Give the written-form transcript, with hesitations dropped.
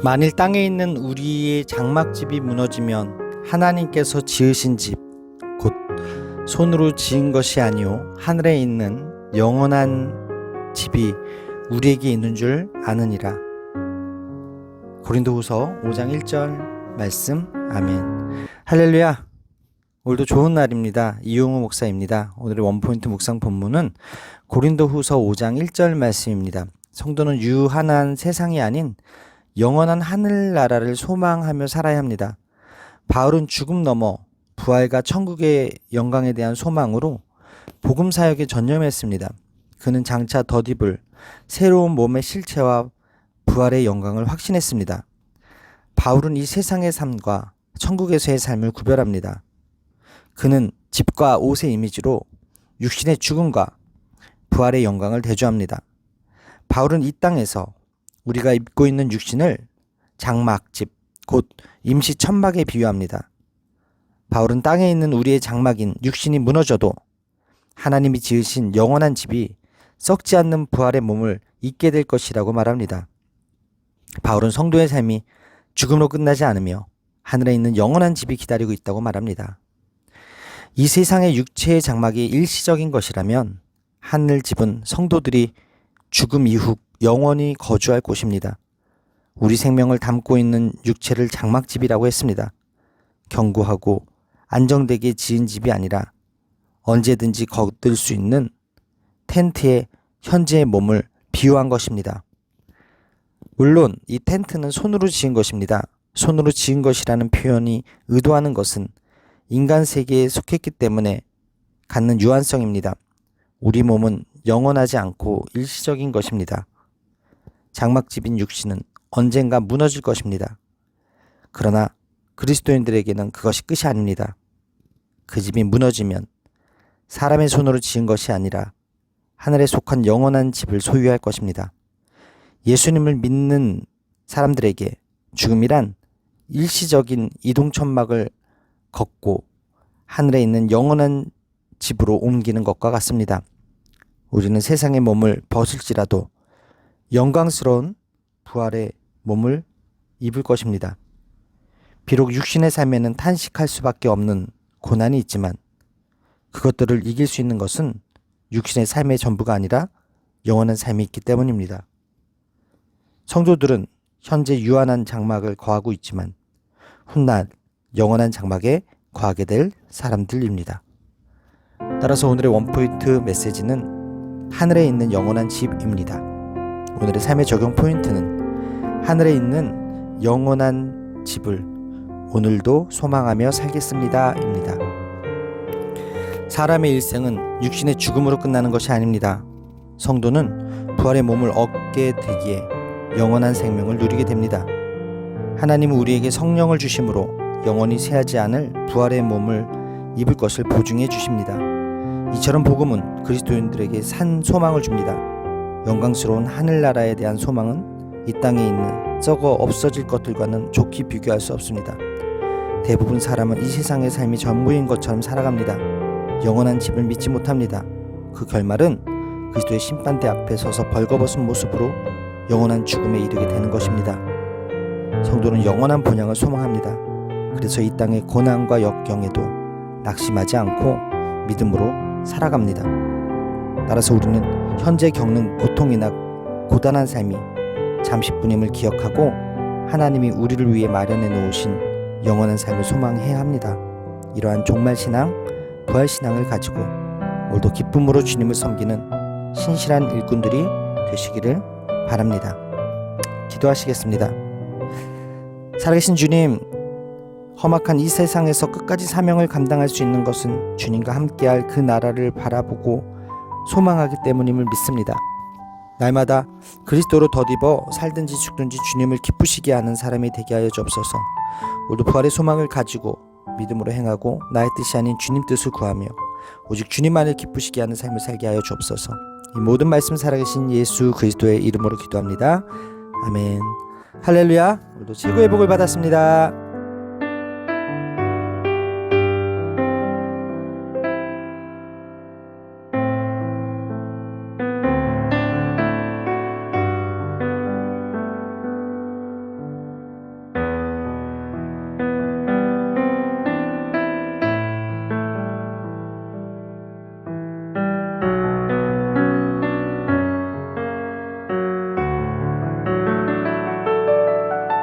만일 땅에 있는 우리의 장막집이 무너지면 하나님께서 지으신 집, 곧 손으로 지은 것이 아니요 하늘에 있는 영원한 집이 우리에게 있는 줄 아느니라. 고린도후서 5장 1절 말씀. 아멘. 할렐루야. 오늘도 좋은 날입니다. 이용우 목사입니다. 오늘의 원포인트 묵상 본문은 고린도후서 5장 1절 말씀입니다. 성도는 유한한 세상이 아닌 영원한 하늘나라를 소망하며 살아야 합니다. 바울은 죽음 넘어 부활과 천국의 영광에 대한 소망으로 복음 사역에 전념했습니다. 그는 장차 덧입을 새로운 몸의 실체와 부활의 영광을 확신했습니다. 바울은 이 세상의 삶과 천국에서의 삶을 구별합니다. 그는 집과 옷의 이미지로 육신의 죽음과 부활의 영광을 대조합니다. 바울은 이 땅에서 우리가 입고 있는 육신을 장막집, 곧 임시 천막에 비유합니다. 바울은 땅에 있는 우리의 장막인 육신이 무너져도 하나님이 지으신 영원한 집이 썩지 않는 부활의 몸을 입게 될 것이라고 말합니다. 바울은 성도의 삶이 죽음으로 끝나지 않으며 하늘에 있는 영원한 집이 기다리고 있다고 말합니다. 이 세상의 육체의 장막이 일시적인 것이라면 하늘 집은 성도들이 죽음 이후 영원히 거주할 곳입니다. 우리 생명을 담고 있는 육체를 장막집이라고 했습니다. 견고하고 안정되게 지은 집이 아니라 언제든지 걷을 수 있는 텐트에 현재의 몸을 비유한 것입니다. 물론 이 텐트는 손으로 지은 것입니다. 손으로 지은 것이라는 표현이 의도하는 것은 인간 세계에 속했기 때문에 갖는 유한성입니다. 우리 몸은 영원하지 않고 일시적인 것입니다. 장막집인 육신은 언젠가 무너질 것입니다. 그러나 그리스도인들에게는 그것이 끝이 아닙니다. 그 집이 무너지면 사람의 손으로 지은 것이 아니라 하늘에 속한 영원한 집을 소유할 것입니다. 예수님을 믿는 사람들에게 죽음이란 일시적인 이동천막을 걷고 하늘에 있는 영원한 집으로 옮기는 것과 같습니다. 우리는 세상의 몸을 벗을지라도 영광스러운 부활의 몸을 입을 것입니다. 비록 육신의 삶에는 탄식할 수밖에 없는 고난이 있지만 그것들을 이길 수 있는 것은 육신의 삶의 전부가 아니라 영원한 삶이 있기 때문입니다. 성도들은 현재 유한한 장막을 거하고 있지만 훗날 영원한 장막에 거하게 될 사람들입니다. 따라서 오늘의 원포인트 메시지는 하늘에 있는 영원한 집입니다. 오늘의 삶의 적용 포인트는 하늘에 있는 영원한 집을 오늘도 소망하며 살겠습니다 입니다. 사람의 일생은 육신의 죽음으로 끝나는 것이 아닙니다. 성도는 부활의 몸을 얻게 되기에 영원한 생명을 누리게 됩니다. 하나님은 우리에게 성령을 주심으로 영원히 쇠하지 않을 부활의 몸을 입을 것을 보증해 주십니다. 이처럼 복음은 그리스도인들에게 산 소망을 줍니다. 영광스러운 하늘나라에 대한 소망은 이 땅에 있는 썩어 없어질 것들과는 좋게 비교할 수 없습니다. 대부분 사람은 이 세상의 삶이 전부인 것처럼 살아갑니다. 영원한 집을 믿지 못합니다. 그 결말은 그리스도의 심판대 앞에 서서 벌거벗은 모습으로 영원한 죽음에 이르게 되는 것입니다. 성도는 영원한 본향을 소망합니다. 그래서 이 땅의 고난과 역경에도 낙심하지 않고 믿음으로 살아갑니다. 따라서 우리는 현재 겪는 고통이나 고단한 삶이 잠시뿐임을 기억하고 하나님이 우리를 위해 마련해 놓으신 영원한 삶을 소망해야 합니다. 이러한 종말신앙, 부활신앙을 가지고 오늘도 기쁨으로 주님을 섬기는 신실한 일꾼들이 되시기를 바랍니다. 기도하시겠습니다. 살아계신 주님, 험악한 이 세상에서 끝까지 사명을 감당할 수 있는 것은 주님과 함께할 그 나라를 바라보고 소망하기 때문임을 믿습니다. 날마다 그리스도로 덧입어 살든지 죽든지 주님을 기쁘시게 하는 사람이 되게 하여 주옵소서. 오늘도 부활의 소망을 가지고 믿음으로 행하고 나의 뜻이 아닌 주님 뜻을 구하며 오직 주님만을 기쁘시게 하는 삶을 살게 하여 주옵소서. 이 모든 말씀 살아계신 예수 그리스도의 이름으로 기도합니다. 아멘. 할렐루야. 오늘도 최고의 복을 받았습니다.